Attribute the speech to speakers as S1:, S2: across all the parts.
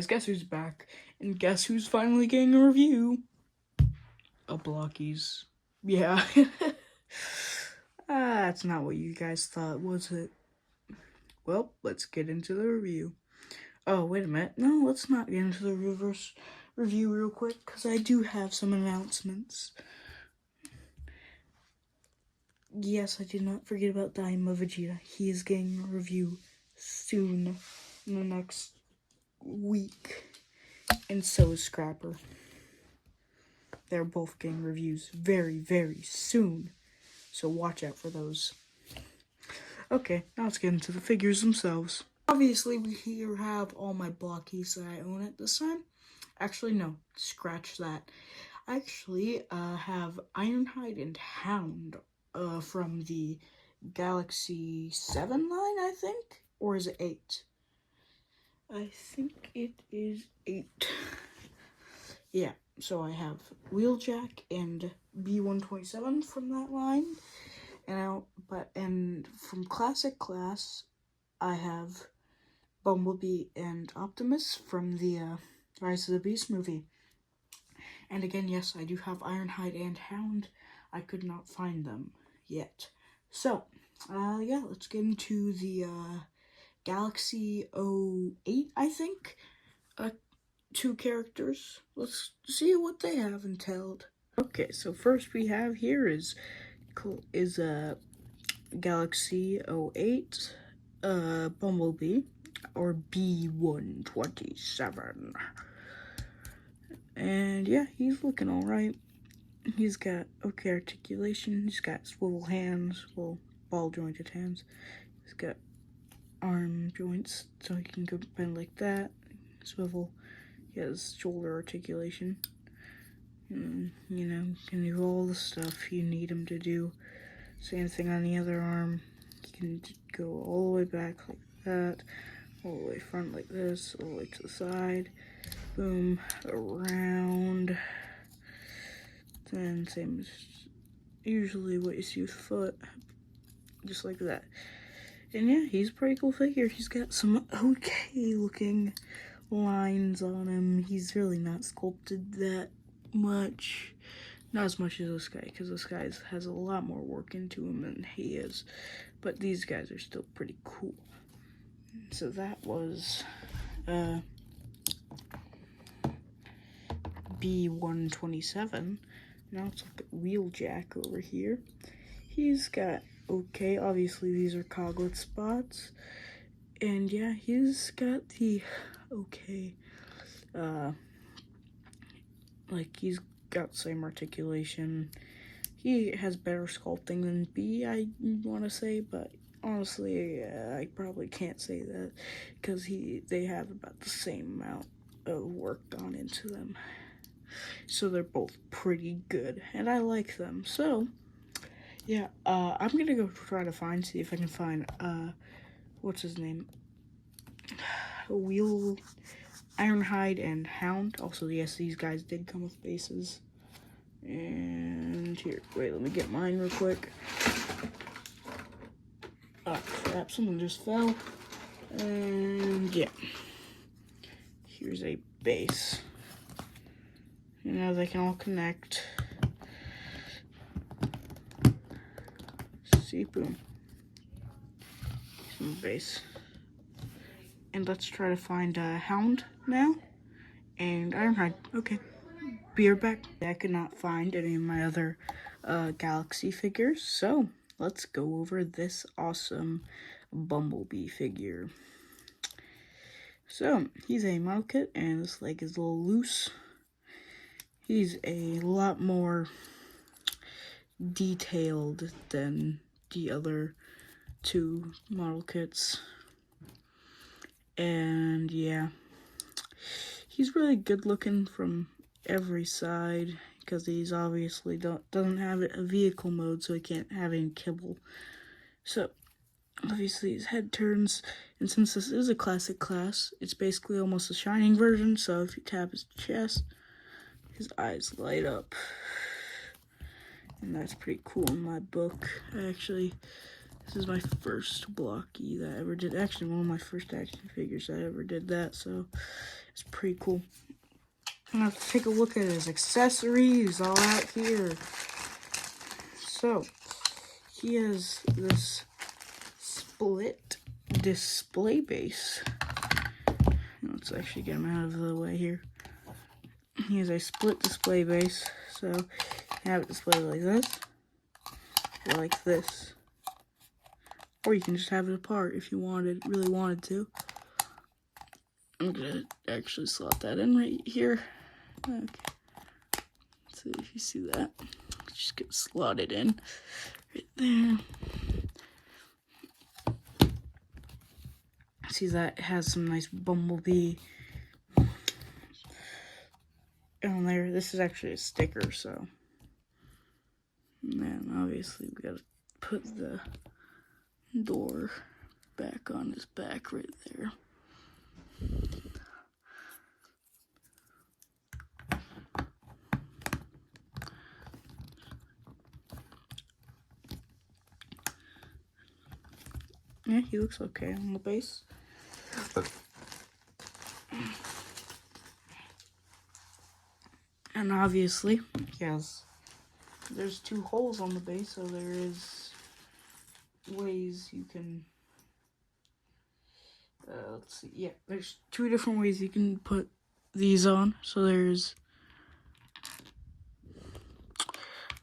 S1: Guess who's back? And guess who's finally getting a review? A blokees. Yeah. That's not what you guys thought, was it? Well, let's get into the review. Oh, wait a minute. No, let's not get into the reverse review real quick, because I do have some announcements. Yes, I did not forget about Daima Vegeta. He is getting a review soon, in the next week. And so is Scrapper. They're both getting reviews very, very soon. So watch out for those. Okay, now let's get into the figures themselves. Obviously, we here have all my blokees that I own at this time. Actually, no, scratch that. I actually have Ironhide and Hound from the Galaxy 7 line, I think? Or is it 8? I think it is 8. Yeah, so I have Wheeljack and B127 from that line. And from Classic Class, I have Bumblebee and Optimus from the Rise of the Beast movie. And again, yes, I do have Ironhide and Hound. I could not find them yet. So, yeah, let's get into the Galaxy 08, I think. 2 characters. Let's see what they have entailed. Okay, so first we have here is Galaxy 08 Bumblebee, or B127. And yeah, he's looking alright. He's got okay articulation, he's got swivel hands, well, ball jointed hands. He's got arm joints, so he can go bend like that, swivel. He has shoulder articulation. You know, can do all the stuff you need him to do. Same thing on the other arm. He can go all the way back like that, all the way front like this, all the way to the side. Boom, around. Then same as usually what you see with foot, just like that. And yeah, he's a pretty cool figure. He's got some okay looking lines on him. He's really not sculpted that much. Not as much as this guy, because this guy has a lot more work into him than he is. But these guys are still pretty cool. So that was B127. Now let's look at Wheeljack over here. He's got okay, obviously these are coglet spots. And yeah, he's got the okay, like he's got same articulation. He has better sculpting than B, I want to say, but honestly, I probably can't say that because they have about the same amount of work gone into them. So they're both pretty good, and I like them. So yeah, I'm gonna go try to see if I can find what's his name? Ironhide and Hound. Also, yes, these guys did come with bases. And here, wait, let me get mine real quick. Oh crap, someone just fell. And yeah, here's a base. And now they can all connect. See, boom. Some base. And let's try to find Hound now. And Ironhide. Okay. Be right back. I could not find any of my other Galaxy figures. So, let's go over this awesome Bumblebee figure. So, he's a model kit, and this leg is a little loose. He's a lot more detailed than the other 2 model kits. And yeah, he's really good looking from every side because he's obviously doesn't have a vehicle mode, so he can't have any kibble. So obviously his head turns, and since this is a classic class, it's basically almost a Shining version, so if you tap his chest, his eyes light up. And that's pretty cool in my book. This is my first blockee that I ever did. Actually, one of my first action figures that I ever did that, so it's pretty cool. I'm gonna take a look at his accessories all out here. So, he has this split display base. Let's actually get him out of the way here. He has a split display base, so you have it displayed like this, or like this. Or you can just have it apart if you really wanted to. I'm gonna actually slot that in right here. Okay. So if you see that, just get slotted in right there. See, that has some nice bumblebee on there. This is actually a sticker, so. And then obviously we gotta put the door back on his back right there. Yeah, he looks okay on the base. And obviously, there's 2 holes on the base, so there is ways you can, let's see, yeah, there's 2 different ways you can put these on. So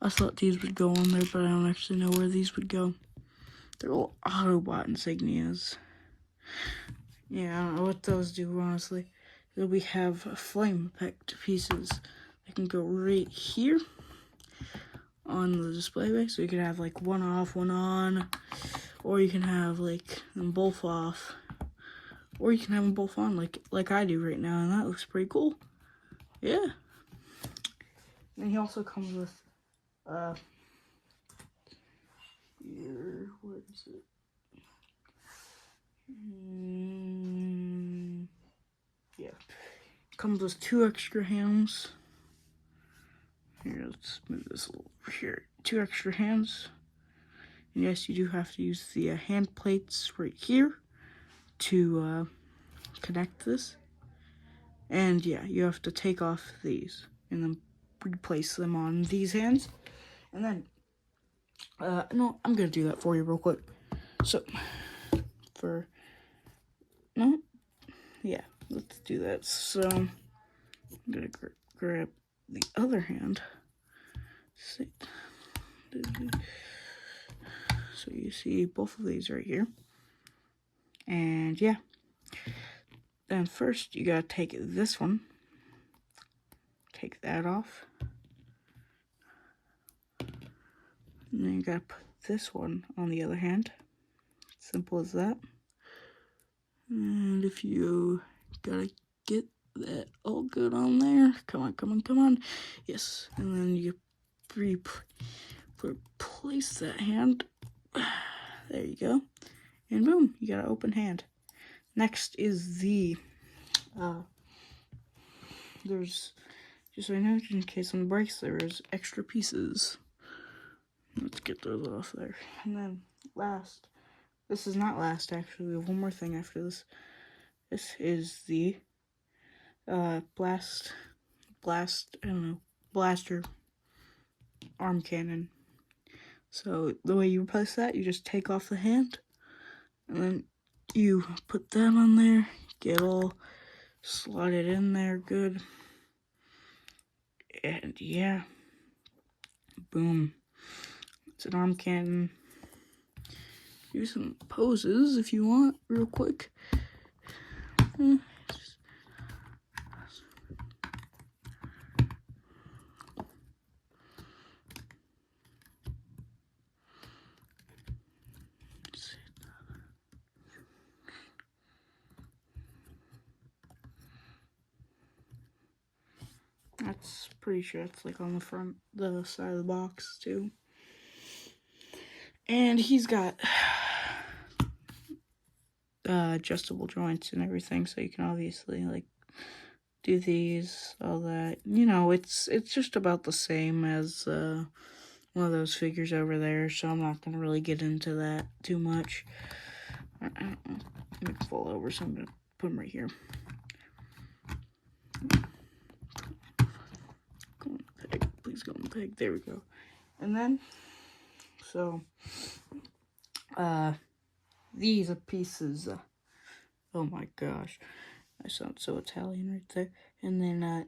S1: I thought these would go on there, but I don't actually know where these would go. They're all Autobot insignias. Yeah, I don't know what those do, honestly. Then we have flame-packed pieces that can go right here on the display base. So you can have like one off, one on, or you can have like them both off, or you can have them both on like I do right now, and that looks pretty cool. Yeah. And he also comes with here, where is it? Yeah. Comes with 2 extra hands. Here, let's move this a little over here. 2 extra hands. And yes, you do have to use the hand plates right here to connect this. And yeah, you have to take off these and then replace them on these hands. And then, no, I'm gonna do that for you real quick. So, let's do that. So, I'm gonna grab the other hand. So you see both of these right here. And yeah. Then first, you gotta take this one. Take that off. And then you gotta put this one on the other hand. Simple as that. And if you gotta get that all good on there. Come on. Yes. And then you replace that hand. There you go. And boom, you got an open hand. Next is the, there's, just so I know, in case someone breaks, there's extra pieces. Let's get those off there. And then last, this is not last actually, we have one more thing after this. This is the blaster arm cannon. So the way you replace that, you just take off the hand, and then you put that on there, get all slotted in there good, and yeah, boom, it's an arm cannon. Do some poses if you want, real quick. That's pretty sure it's like on the side of the box too. And he's got adjustable joints and everything, so you can obviously like do these, all that. You know, it's just about the same as one of those figures over there, so I'm not gonna really get into that too much. Let me fall over, so I'm gonna put them right here. Go on the peg, please go on the peg. There we go. And then, so these are pieces. Oh my gosh, I sound so Italian right there. And then,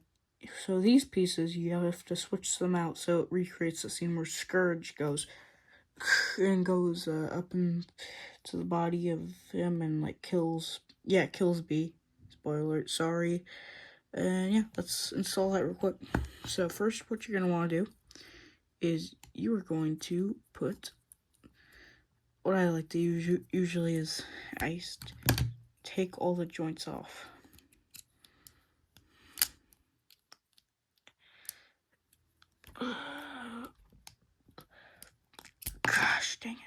S1: so these pieces, you have to switch them out so it recreates the scene where Scourge goes and goes up into the body of him and like kills B. Spoiler alert, sorry. And yeah, let's install that real quick. So first, what you're gonna want to do is you are going to put what I like to use usually is take all the joints off. Gosh dang it.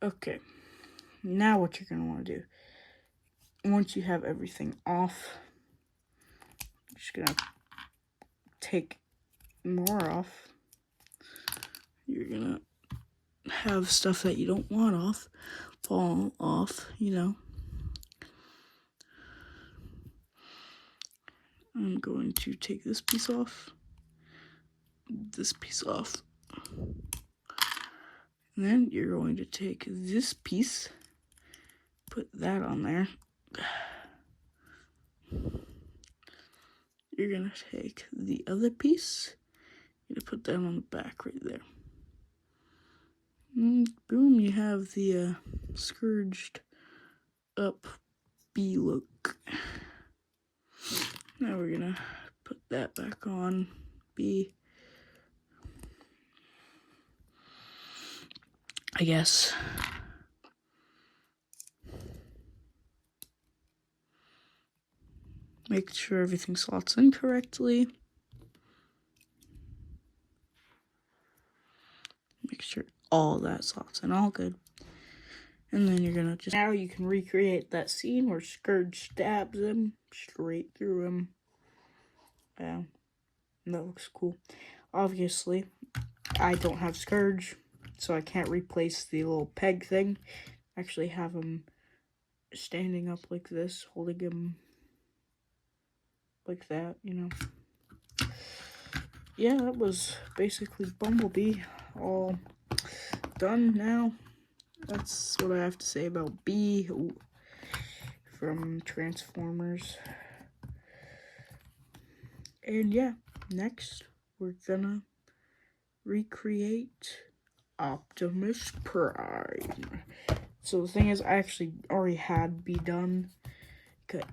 S1: Okay, now what you're going to want to do, once you have everything off, you're just going to take more off. You're going to have stuff that you don't want fall off, you know. I'm going to take this piece off, and then you're going to take this piece, put that on there. You're gonna take the other piece, you're gonna put that on the back right there. And boom, you have the scourged up B look. Now we're gonna put that back on B. I guess. Make sure everything slots in correctly. Make sure all that slots in, all good. And then you're gonna just, now you can recreate that scene where Scourge stabs him straight through him. Yeah, that looks cool. Obviously, I don't have Scourge, so I can't replace the little peg thing. Actually have him standing up like this, holding him like that, you know. Yeah, that was basically Bumblebee all done now. That's what I have to say about B from Transformers. And yeah, next we're gonna recreate Optimus Prime. So the thing is, I actually already had B done,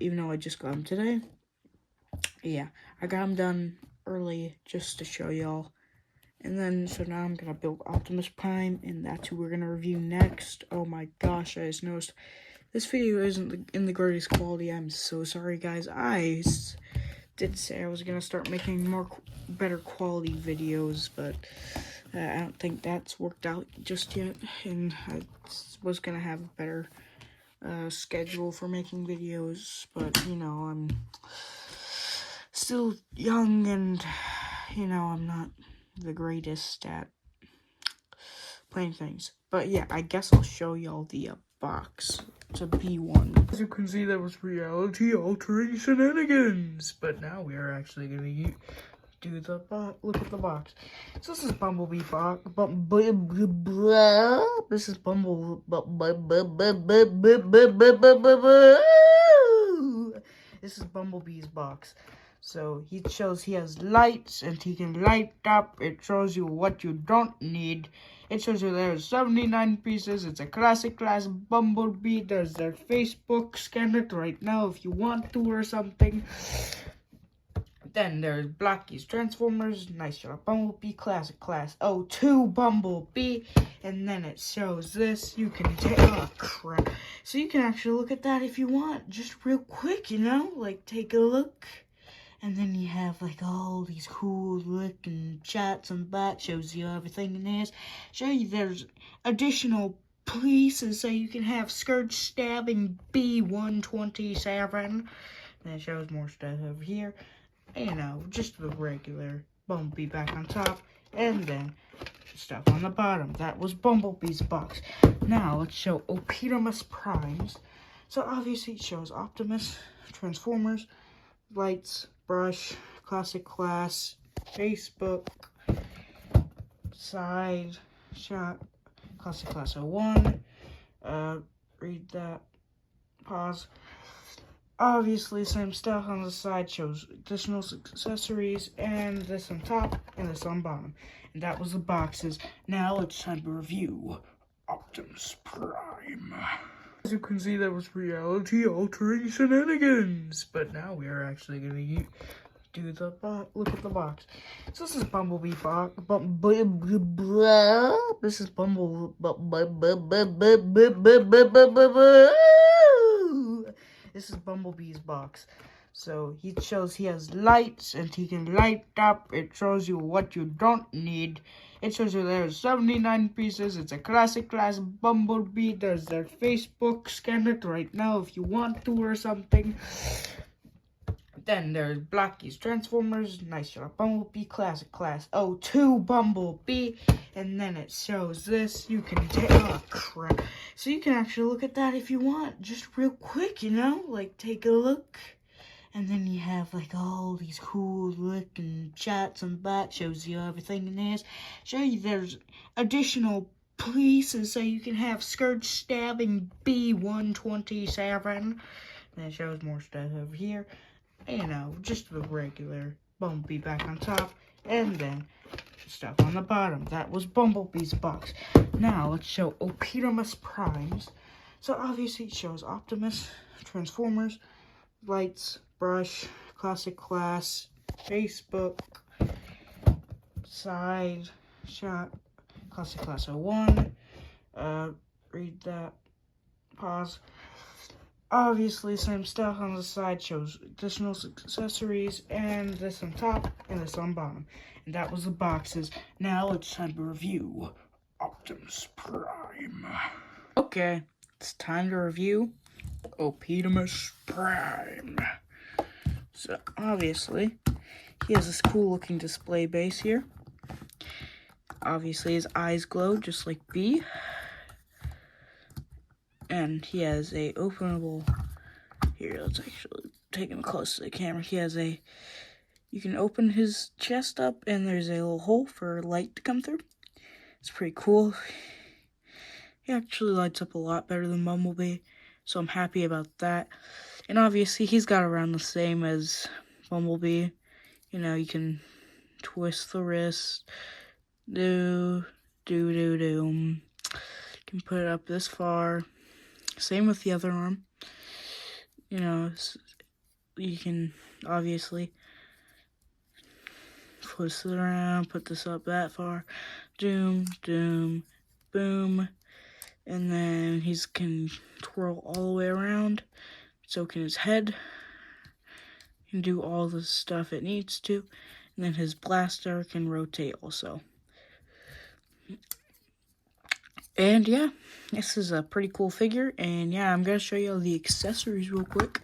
S1: even though I just got him today. Yeah, I got him done early just to show y'all. And then, so now I'm gonna build Optimus Prime, and that's who we're gonna review next. Oh my gosh, I just noticed this video isn't in the greatest quality. I'm so sorry, guys. I did say I was gonna start making better quality videos, but I don't think that's worked out just yet. And I was gonna have a better schedule for making videos, but you know, I'm still young, and you know, I'm not the greatest at playing things. But yeah, I guess I'll show y'all the box to B1. As you can see, that was reality altering shenanigans. But now we are actually gonna do the box. Look at the box. So this is Bumblebee box. This is This is Bumblebee's box. So he shows he has lights and he can light up. It shows you what you don't need. It shows you there's 79 pieces. It's a classic class Bumblebee. There's their Facebook. Scan it right now if you want to or something. Then there's blokees, Transformers, Nice Shot, Bumblebee, Classic Class, O2, Bumblebee, and then it shows this. You can take, oh crap. So you can actually look at that if you want, just real quick, you know, like take a look. And then you have like all these cool looking chats on the back, shows you everything in this. Show you there's additional pieces so you can have Scourge Stabbing B127. Then it shows more stuff over here. You know, just the regular Bumblebee back on top, and then stuff on the bottom. That was Bumblebee's box. Now let's show Optimus Primes. So obviously it shows Optimus, Transformers, Lights, Brush, Classic Class, Facebook, Side Shot, Classic Class 01. Read that. Pause. Obviously, same stuff on the side, shows additional accessories, and this on top, and this on bottom. And that was the boxes. Now it's time to review Optimus Prime. As you can see, that was reality-altering shenanigans. But now we are actually going to do the box. Look at the box. So this is Bumblebee box. This is This is Bumblebee's box. So he shows he has lights and he can light up. It shows you what you don't need. It shows you there's 79 pieces. It's a classic class Bumblebee. There's their Facebook. Scan it right now if you want to or something. Then there's blokees, Transformers, Nice Shot, Bumblebee, Classic Class, O2, Bumblebee, and then it shows this. You can take, oh crap. So you can actually look at that if you want, just real quick, you know, like take a look. And then you have like all these cool looking chats on the back, shows you everything in this. Show you there's additional pieces so you can have Scourge Stabbing B127. Then it shows more stuff over here. You know, just the regular Bumblebee back on top, and then stuff on the bottom. That was Bumblebee's box. Now let's show Optimus Primes. So obviously it shows Optimus, Transformers, Lights, Brush, Classic Class, Facebook, Side Shot, Classic Class 01. Read that. Pause. Obviously, same stuff on the side, shows additional accessories, and this on top, and this on bottom. And that was the boxes. Now it's time to review Optimus Prime. Okay, it's time to review Optimus Prime. So, obviously, he has this cool looking display base here. Obviously, his eyes glow just like B. And he has a openable, here, let's actually take him close to the camera. He has a, you can open his chest up and there's a little hole for light to come through. It's pretty cool. He actually lights up a lot better than Bumblebee, so I'm happy about that. And obviously he's got around the same as Bumblebee. You know, you can twist the wrist, you can put it up this far. Same with the other arm. You know, you can obviously twist it around, put this up that far. Doom, boom. And then he can twirl all the way around. So can his head. He can do all the stuff it needs to. And then his blaster can rotate also. And yeah, this is a pretty cool figure, and yeah, I'm going to show you all the accessories real quick.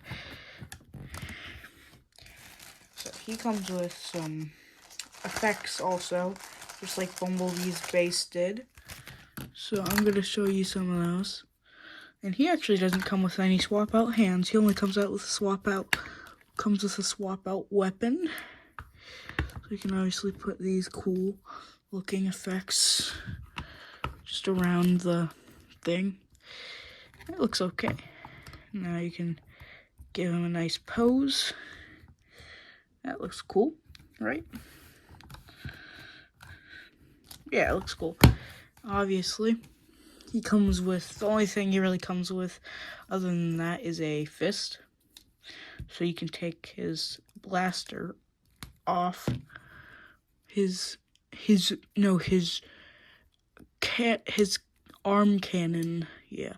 S1: So he comes with some effects also, just like Bumblebee's base did. So I'm going to show you some of those. And he actually doesn't come with any swap out hands, he only comes with a swap out weapon. So you can obviously put these cool looking effects just around the thing. It looks okay. Now you can give him a nice pose. That looks cool, right? Yeah, it looks cool. Obviously, he comes with, the only thing he really comes with other than that is a fist. So you can take his blaster off his arm cannon, yeah,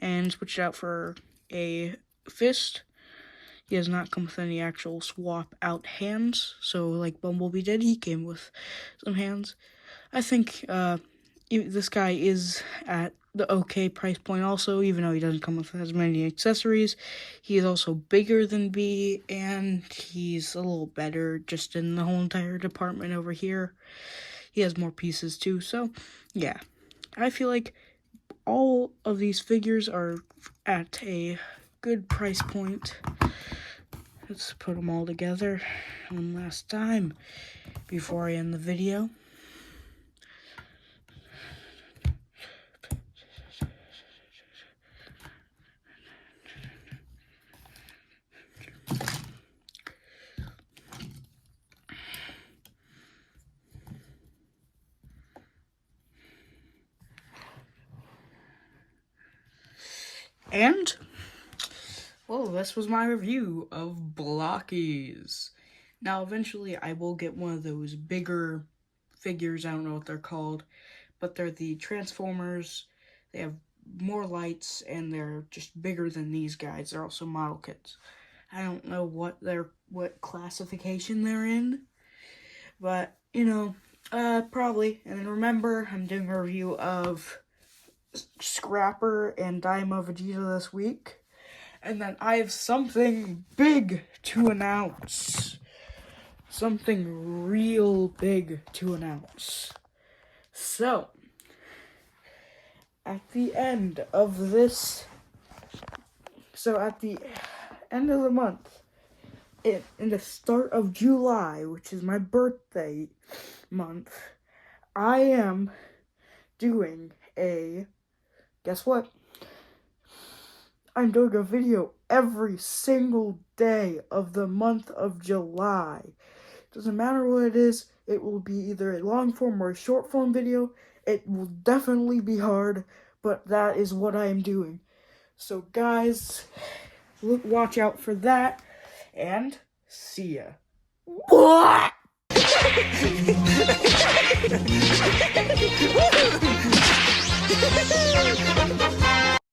S1: and switched out for a fist. He does not come with any actual swap out hands, so like Bumblebee did, he came with some hands. I think this guy is at the okay price point also, even though he doesn't come with as many accessories. He is also bigger than B, and he's a little better just in the whole entire department over here. He has more pieces too, so yeah. I feel like all of these figures are at a good price point. Let's put them all together one last time before I end the video. And, well, this was my review of blokees. Now, eventually, I will get one of those bigger figures. I don't know what they're called, but they're the Transformers. They have more lights, and they're just bigger than these guys. They're also model kits. I don't know what classification they're in, but, you know, probably. And then remember, I'm doing a review of Scrapper and Daima Vegeta this week. And then I have something big to announce. Something real big to announce. So, at the end of the month, in the start of July, which is my birthday month, I am doing guess what? I'm doing a video every single day of the month of July. Doesn't matter what it is, it will be either a long form or a short form video. It will definitely be hard, but that is what I am doing. So guys, watch out for that, and see ya. What?